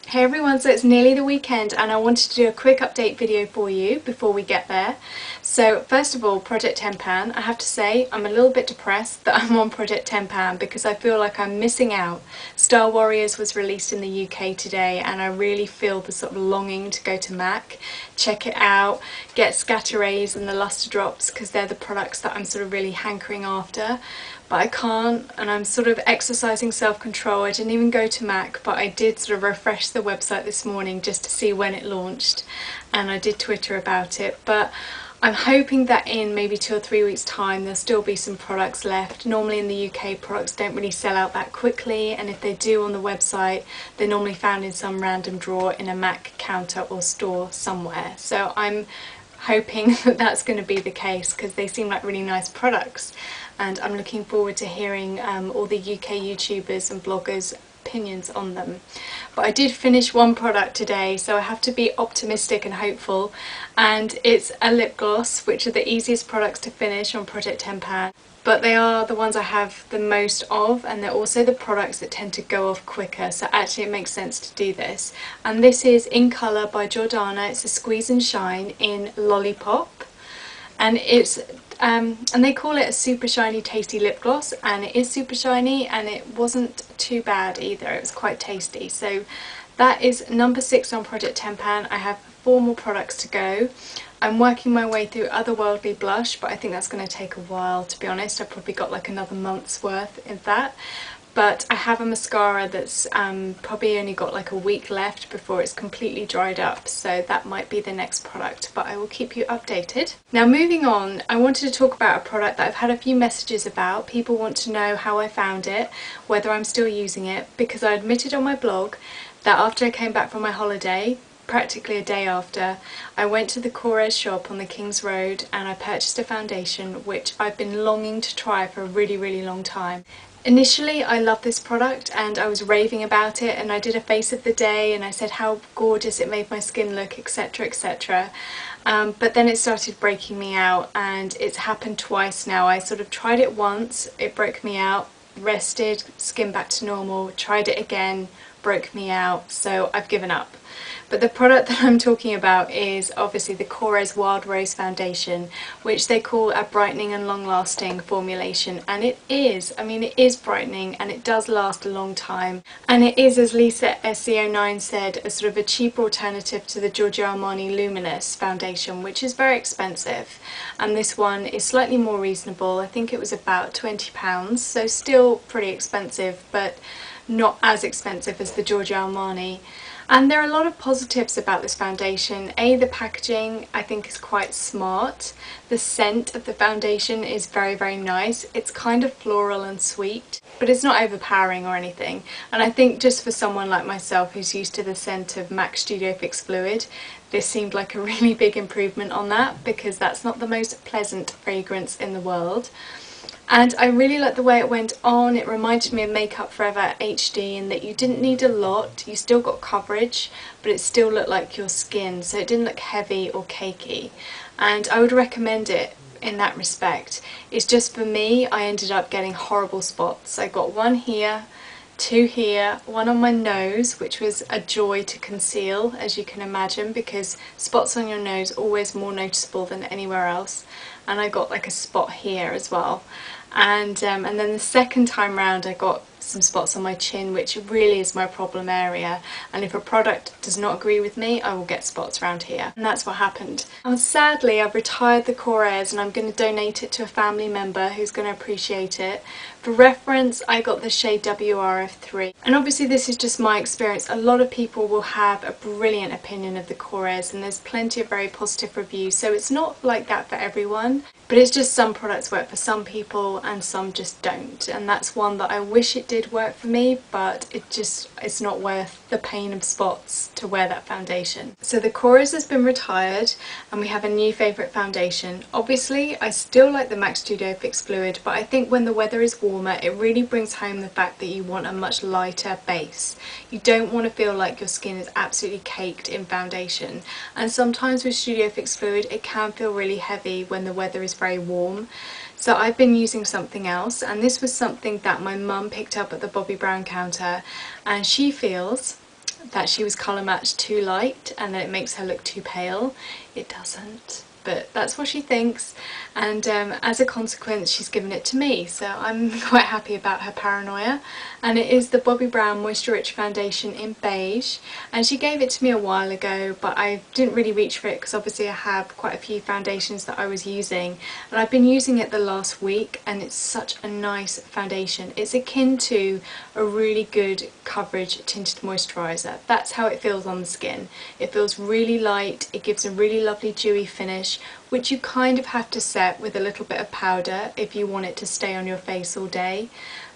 Hey everyone, so it's nearly the weekend and I wanted to do a quick update video for you before we get there. So first of all, Project 10 Pan, I have to say I'm a little bit depressed that I'm on Project 10 Pan because I feel like I'm missing out. Star Warriors was released in the UK today and I really feel the sort of longing to go to MAC, check it out, get Scatter Rays and the Luster Drops because they're the products that I'm sort of really hankering after. But I can't, and I'm sort of exercising self-control. I didn't even go to MAC, but I did sort of refresh the website this morning just to see when it launched, and I did Twitter about it. But I'm hoping that in maybe 2 or 3 weeks time there'll still be some products left. Normally in the UK products don't really sell out that quickly, and if they do on the website they're normally found in some random drawer in a MAC counter or store somewhere. So I'm hoping that that's going to be the case because they seem like really nice products, and I'm looking forward to hearing all the UK YouTubers and bloggers' opinions on them. But I did finish one product today, so I have to be optimistic and hopeful, and it's a lip gloss, which are the easiest products to finish on Project 10 Pan. But they are the ones I have the most of, and they're also the products that tend to go off quicker, so actually it makes sense to do this. And this is In Colour by Jordana. It's a squeeze and shine in Lollipop, and it's and they call it a super shiny tasty lip gloss, and it is super shiny and it wasn't too bad either. It was quite tasty. So that is number 6 on Project 10 Pan. I have 4 more products to go. I'm working my way through Otherworldly Blush, but I think that's going to take a while, to be honest. I've probably got like another month's worth in that. But I have a mascara that's probably only got like a week left before it's completely dried up, so that might be the next product, but I will keep you updated. Now moving on, I wanted to talk about a product that I've had a few messages about. People want to know how I found it, whether I'm still using it, because I admitted on my blog that after I came back from my holiday, practically a day after, I went to the Corez shop on the King's Road and I purchased a foundation which I've been longing to try for a really long time. Initially I loved this product and I was raving about it, and I did a face of the day and I said how gorgeous it made my skin look, etc, etc. But then it started breaking me out, and it's happened twice now. I sort of tried it once, it broke me out, rested, skin back to normal, tried it again, broke me out, so I've given up. But the product that I'm talking about is obviously the Corez Wild Rose Foundation, which they call a brightening and long-lasting formulation, and it is. I mean, it is brightening and it does last a long time, and it is, as Lisa SC09 said, a sort of a cheaper alternative to the Giorgio Armani Luminous foundation, which is very expensive, and this one is slightly more reasonable. I think it was about £20, so still pretty expensive, but not as expensive as the Giorgio Armani. And there are a lot of positives about this foundation. The packaging I think is quite smart. The scent of the foundation is very nice. It's kind of floral and sweet, but it's not overpowering or anything. And I think just for someone like myself who's used to the scent of MAC Studio Fix Fluid, this seemed like a really big improvement on that, because that's not the most pleasant fragrance in the world. And I really like the way it went on. It reminded me of Makeup Forever HD in that you didn't need a lot, you still got coverage, but it still looked like your skin, so it didn't look heavy or cakey. And I would recommend it in that respect. It's just for me, I ended up getting horrible spots. I got 1 here, 2 here, 1 on my nose, which was a joy to conceal, as you can imagine, because spots on your nose are always more noticeable than anywhere else. And I got like a spot here as well. And then the second time round I got some spots on my chin, which really is my problem area, and if a product does not agree with me I will get spots around here, and that's what happened. And sadly I've retired the Corez and I'm going to donate it to a family member who's going to appreciate it. For reference, I got the shade WRF3, and obviously this is just my experience. A lot of people will have a brilliant opinion of the Corez and there's plenty of very positive reviews, so it's not like that for everyone, but it's just some products work for some people and some just don't, and that's one that I wish it did work for me, but it's not worth the pain of spots to wear that foundation. So the Corez has been retired and we have a new favourite foundation. Obviously I still like the MAC Studio Fix Fluid, but I think when the weather is warmer it really brings home the fact that you want a much lighter base. You don't want to feel like your skin is absolutely caked in foundation, and sometimes with Studio Fix Fluid it can feel really heavy when the weather is very warm. So I've been using something else, and this was something that my mum picked up at the Bobbi Brown counter, and she feels that she was colour matched too light and that it makes her look too pale. It doesn't, but that's what she thinks, and as a consequence she's given it to me, so I'm quite happy about her paranoia. And it is the Bobbi Brown Moisture Rich Foundation in beige, and she gave it to me a while ago, but I didn't really reach for it because obviously I have quite a few foundations that I was using, and I've been using it the last week, and it's such a nice foundation. It's akin to a really good coverage tinted moisturiser. That's how it feels on the skin. It feels really light, it gives a really lovely dewy finish, which you kind of have to set with a little bit of powder if you want it to stay on your face all day.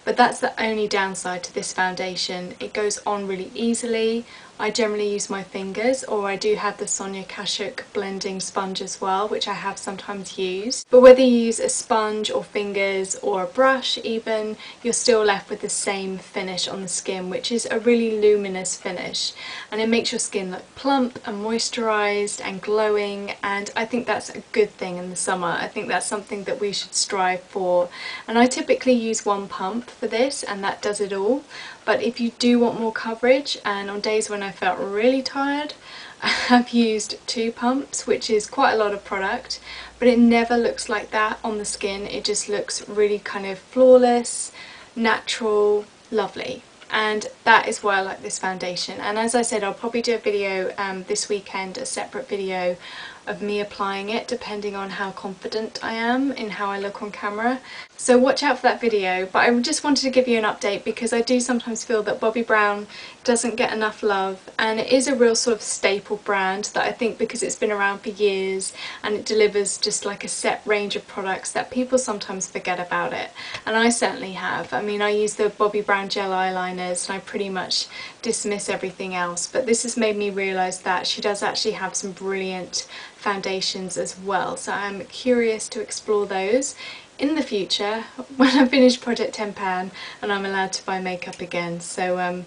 But that's the only downside to this foundation. It goes on really easily. I generally use my fingers, or I do have the Sonia Kashuk blending sponge as well, which I have sometimes used. But whether you use a sponge or fingers or a brush even, you're still left with the same finish on the skin, which is a really luminous finish. And it makes your skin look plump and moisturised and glowing, and I think that's a good thing in the summer. I think that's something that we should strive for. And I typically use one pump for this, and that does it all. But if you do want more coverage, and on days when I felt really tired, I have used 2 pumps, which is quite a lot of product, but it never looks like that on the skin. It just looks really kind of flawless, natural, lovely. And that is why I like this foundation. And as I said, I'll probably do a video this weekend, a separate video of me applying it, depending on how confident I am in how I look on camera. So watch out for that video. But I just wanted to give you an update because I do sometimes feel that Bobbi Brown doesn't get enough love, and it is a real sort of staple brand that I think, because it's been around for years and it delivers just like a set range of products, that people sometimes forget about it. And I certainly have. I mean, I use the Bobbi Brown gel eyeliners and I pretty much dismiss everything else, but this has made me realise that she does actually have some brilliant foundations as well, so I'm curious to explore those in the future when I finish Project 10 Pan and I'm allowed to buy makeup again. So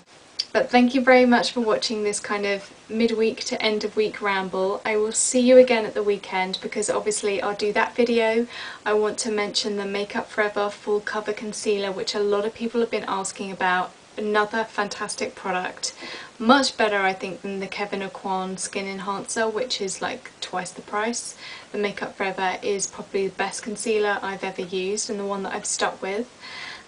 but thank you very much for watching this kind of midweek to end of week ramble. I will see you again at the weekend, because obviously I'll do that video. I want to mention the Makeup Forever Full Cover Concealer, which a lot of people have been asking about. Another fantastic product, much better I think than the Kevyn Aucoin Skin Enhancer, which is like twice the price. The Makeup Forever is probably the best concealer I've ever used and the one that I've stuck with.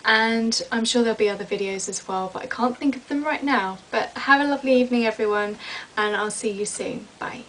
And I'm sure there'll be other videos as well, but I can't think of them right now. But have a lovely evening everyone, and I'll see you soon. Bye.